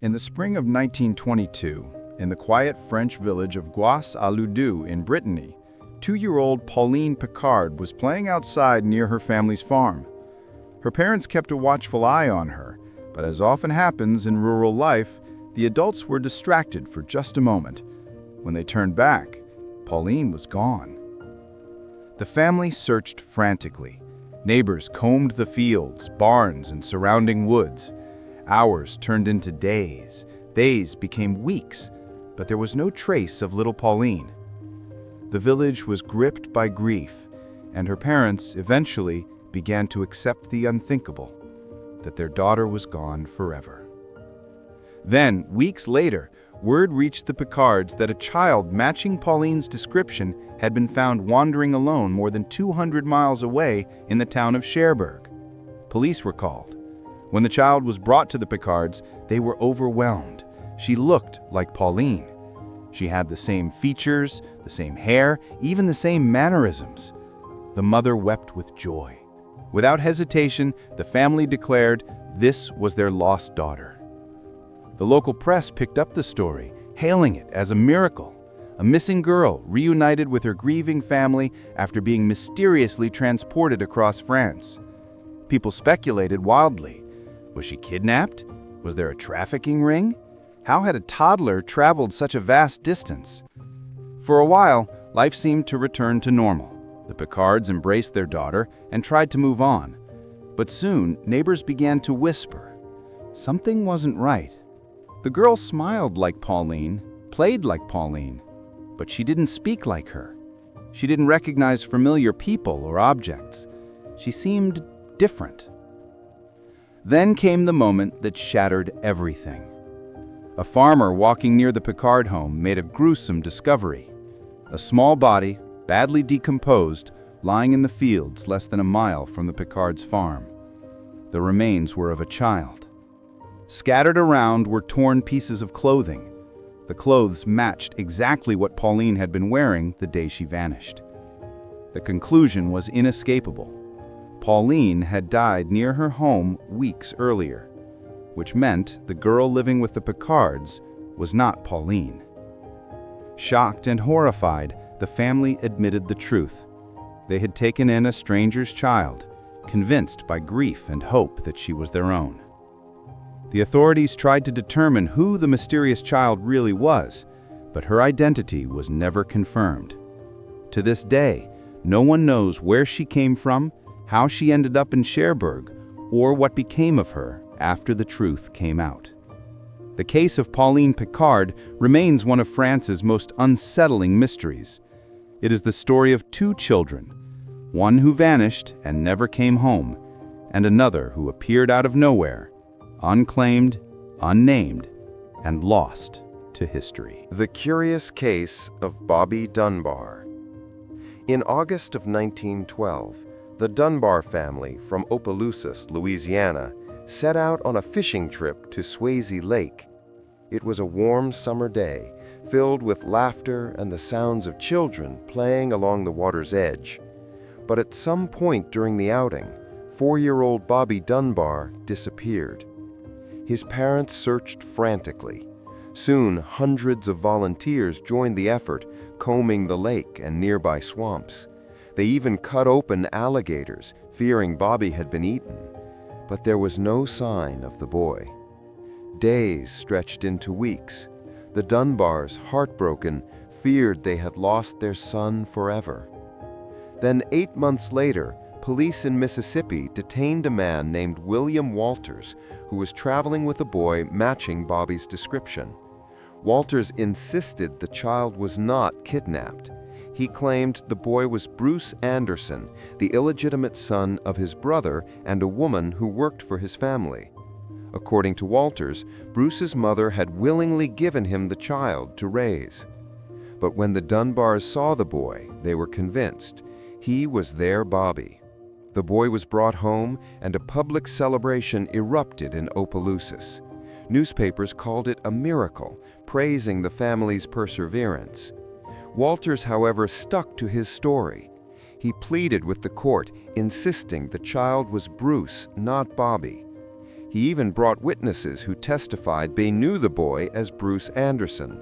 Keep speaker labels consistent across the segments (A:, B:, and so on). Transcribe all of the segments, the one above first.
A: In the spring of 1922, in the quiet French village of Goisse-à-Loudou in Brittany, 2-year-old Pauline Picard was playing outside near her family's farm. Her parents kept a watchful eye on her, but as often happens in rural life, the adults were distracted for just a moment. When they turned back, Pauline was gone. The family searched frantically. Neighbors combed the fields, barns, and surrounding woods. Hours turned into days. Days became weeks, but there was no trace of little Pauline. The village was gripped by grief, and her parents eventually began to accept the unthinkable, that their daughter was gone forever. Then, weeks later, word reached the Picards that a child matching Pauline's description had been found wandering alone more than 200 miles away in the town of Cherbourg. Police were called. When the child was brought to the Picards, they were overwhelmed. She looked like Pauline. She had the same features, the same hair, even the same mannerisms. The mother wept with joy. Without hesitation, the family declared this was their lost daughter. The local press picked up the story, hailing it as a miracle. A missing girl reunited with her grieving family after being mysteriously transported across France. People speculated wildly. Was she kidnapped? Was there a trafficking ring? How had a toddler traveled such a vast distance? For a while, life seemed to return to normal. The Picards embraced their daughter and tried to move on. But soon, neighbors began to whisper. Something wasn't right. The girl smiled like Pauline, played like Pauline, but she didn't speak like her. She didn't recognize familiar people or objects. She seemed different. Then came the moment that shattered everything. A farmer walking near the Picard home made a gruesome discovery. A small body, badly decomposed, lying in the fields less than a mile from the Picard's farm. The remains were of a child. Scattered around were torn pieces of clothing. The clothes matched exactly what Pauline had been wearing the day she vanished. The conclusion was inescapable. Pauline had died near her home weeks earlier, which meant the girl living with the Picards was not Pauline. Shocked and horrified, the family admitted the truth. They had taken in a stranger's child, convinced by grief and hope that she was their own. The authorities tried to determine who the mysterious child really was, but her identity was never confirmed. To this day, no one knows where she came from, how she ended up in Cherbourg, or what became of her after the truth came out. The case of Pauline Picard remains one of France's most unsettling mysteries. It is the story of 2 children, one who vanished and never came home, and another who appeared out of nowhere, unclaimed, unnamed, and lost to history.
B: The Curious Case of Bobby Dunbar. In August of 1912, the Dunbar family from Opelousas, Louisiana, set out on a fishing trip to Swayze Lake. It was a warm summer day, filled with laughter and the sounds of children playing along the water's edge. But at some point during the outing, 4-year-old Bobby Dunbar disappeared. His parents searched frantically. Soon, hundreds of volunteers joined the effort, combing the lake and nearby swamps. They even cut open alligators, fearing Bobby had been eaten. But there was no sign of the boy. Days stretched into weeks. The Dunbars, heartbroken, feared they had lost their son forever. Then 8 months later, police in Mississippi detained a man named William Walters, who was traveling with a boy matching Bobby's description. Walters insisted the child was not kidnapped. He claimed the boy was Bruce Anderson, the illegitimate son of his brother and a woman who worked for his family. According to Walters, Bruce's mother had willingly given him the child to raise. But when the Dunbars saw the boy, they were convinced he was their Bobby. The boy was brought home, and a public celebration erupted in Opelousas. Newspapers called it a miracle, praising the family's perseverance. Walters, however, stuck to his story. He pleaded with the court, insisting the child was Bruce, not Bobby. He even brought witnesses who testified they knew the boy as Bruce Anderson.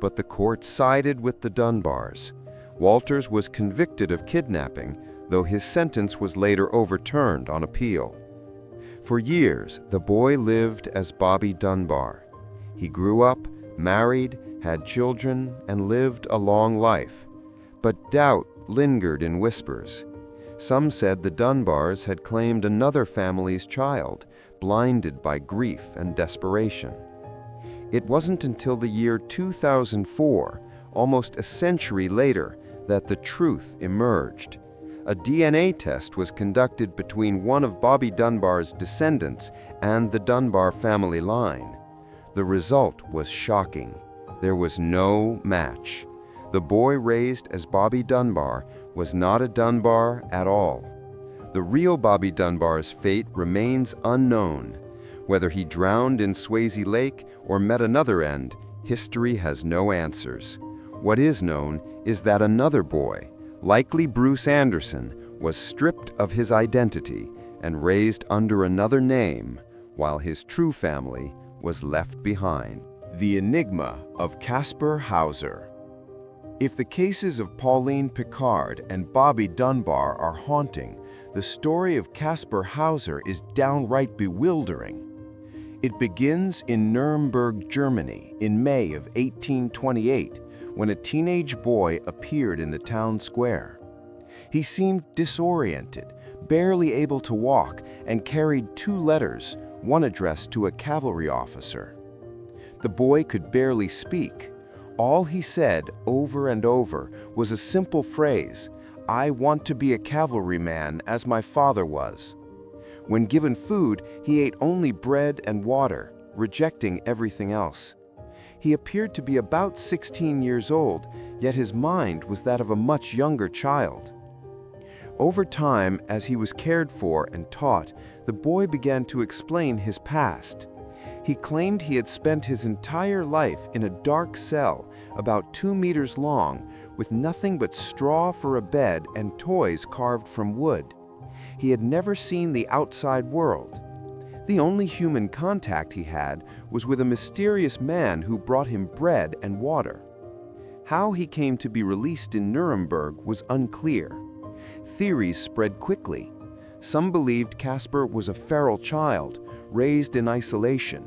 B: But the court sided with the Dunbars. Walters was convicted of kidnapping, though his sentence was later overturned on appeal. For years, the boy lived as Bobby Dunbar. He grew up, married, had children, and lived a long life. But doubt lingered in whispers. Some said the Dunbars had claimed another family's child, blinded by grief and desperation. It wasn't until the year 2004, almost a century later, that the truth emerged. A DNA test was conducted between one of Bobby Dunbar's descendants and the Dunbar family line. The result was shocking. There was no match. The boy raised as Bobby Dunbar was not a Dunbar at all. The real Bobby Dunbar's fate remains unknown. Whether he drowned in Swayze Lake or met another end, history has no answers. What is known is that another boy, likely Bruce Anderson, was stripped of his identity and raised under another name, while his true family was left behind.
A: The enigma of Kaspar Hauser. If the cases of Pauline Picard and Bobby Dunbar are haunting, the story of Kaspar Hauser is downright bewildering. It begins in Nuremberg, Germany, in May of 1828, when a teenage boy appeared in the town square. He seemed disoriented, barely able to walk, and carried 2 letters, one addressed to a cavalry officer. The boy could barely speak. All he said over and over was a simple phrase, "I want to be a cavalryman as my father was." When given food, he ate only bread and water, rejecting everything else. He appeared to be about 16 years old, yet his mind was that of a much younger child. Over time, as he was cared for and taught, the boy began to explain his past. He claimed he had spent his entire life in a dark cell, about 2 meters long, with nothing but straw for a bed and toys carved from wood. He had never seen the outside world. The only human contact he had was with a mysterious man who brought him bread and water. How he came to be released in Nuremberg was unclear. Theories spread quickly. Some believed Kaspar was a feral child, raised in isolation.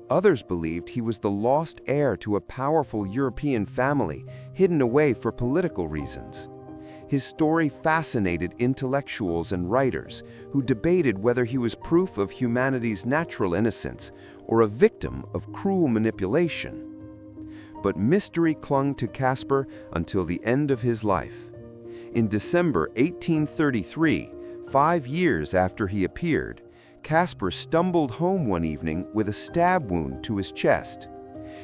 A: Others believed he was the lost heir to a powerful European family, hidden away for political reasons. His story fascinated intellectuals and writers who debated whether he was proof of humanity's natural innocence or a victim of cruel manipulation. But mystery clung to Kaspar until the end of his life. In December 1833, 5 years after he appeared, Kaspar stumbled home one evening with a stab wound to his chest.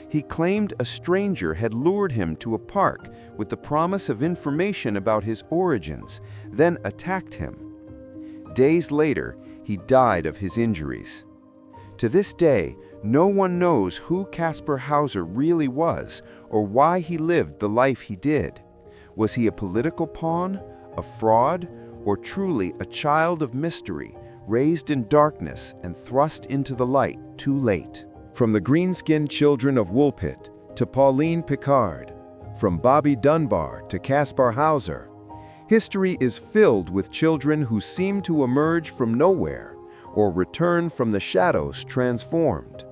A: He claimed a stranger had lured him to a park with the promise of information about his origins, then attacked him. Days later, he died of his injuries. To this day, no one knows who Kaspar Hauser really was or why he lived the life he did. Was he a political pawn, a fraud, or truly a child of mystery, raised in darkness and thrust into the light too late?
C: From the Green Children of Woolpit to Pauline Picard, from Bobby Dunbar to Kaspar Hauser, history is filled with children who seem to emerge from nowhere or return from the shadows transformed.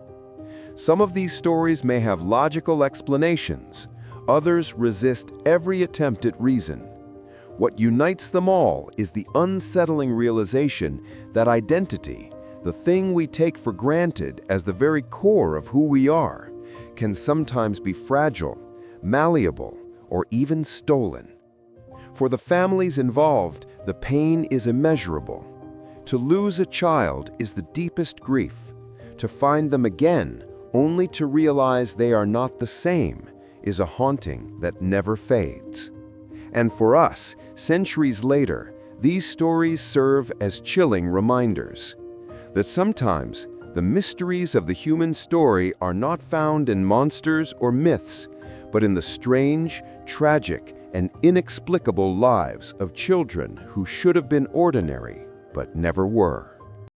C: Some of these stories may have logical explanations, others resist every attempt at reason. What unites them all is the unsettling realization that identity, the thing we take for granted as the very core of who we are, can sometimes be fragile, malleable, or even stolen. For the families involved, the pain is immeasurable. To lose a child is the deepest grief. To find them again, only to realize they are not the same, is a haunting that never fades. And for us, centuries later, these stories serve as chilling reminders that sometimes the mysteries of the human story are not found in monsters or myths, but in the strange, tragic, and inexplicable lives of children who should have been ordinary but never were.